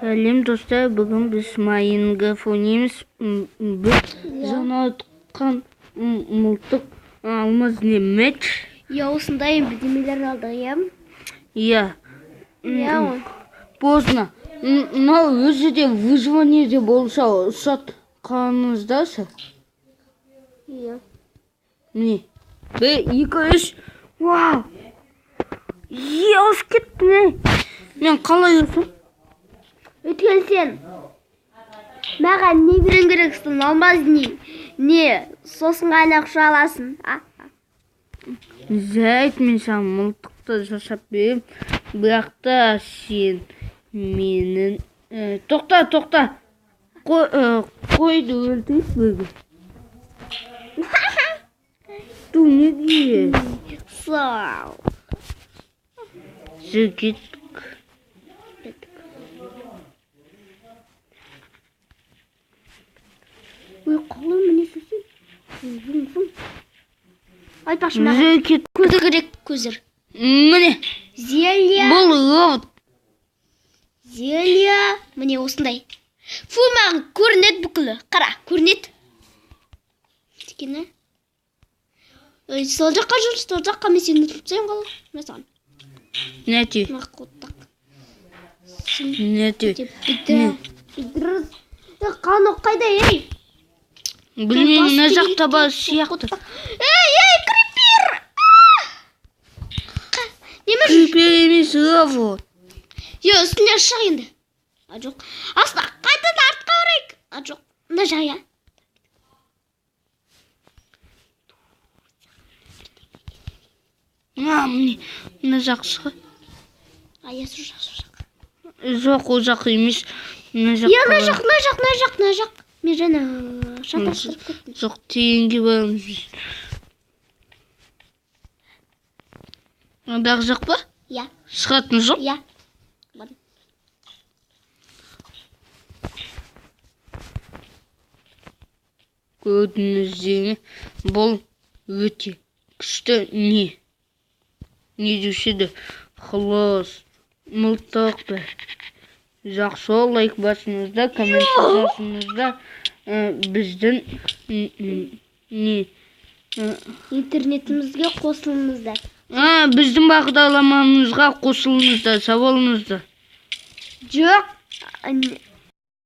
Сәлем достар, бүгін біз Майнкрафт ойнаймыз. Біз жаңа тұтқан мылтық алмаз не меч. Я осындай бірдемелер алдық, иә? Иә. Поздно. Мынау өзі де выживание болса ұсатқаныңыздасы. Иә. Міне. 1, 2, 3. Вау! Осып кетті не? Мен қалай өсім? Өткен сен. Маған не берем керексің? Алмаз не? Сосын ғана құша аласың. Зәйт, мен саған мылтықты жасап берем. Бірақ та сен менің... Тоқта. Қойды өлтіріп бөгі. Ту не дейі? Сау. Жүр Ой, қалай міне сөзсің? Айтпашы маған. Жүр кет. Көзі керек, көзір. Міне. Зелья. Бұл ровд. Зелья. Міне осындай. Фу, маған көрінеді бүкілі. Қара, көрінеді. Текені. Сол жаққа жүр, сол жаққа мен сені тұтсайын қалы. Мен саған. Нәті. Мақұттақ. Нәті. Бидіріз. Қаны қайда, ей? Білмеймін, мына жақта бар сияқты. Ей, крипер! Крипер емес, ровд. Үстіне шық енді. Жоқ. Асына, қайтадан артқа орайық. Жоқ. Мына жая. Мына жақсы. Аясы жақ. Жоқ, ол жақ емес. Мына жақ. Мен жаңа шатырып кеттім. Жоқ, тегенге барамыз. Дағы жақ па? Иә. Шығатын жоқ? Иә. Көрдіңіздер, бұл өте күшті не? Не деушеді? Хлос, мылтықты. Жақсы лайк басыңызда, коммент жазыңызда. Біздің интернетімізге қосылыңыздар. Біздің бағдарламамызға қосылыңыздар, сау болыңыздар. Жоқ.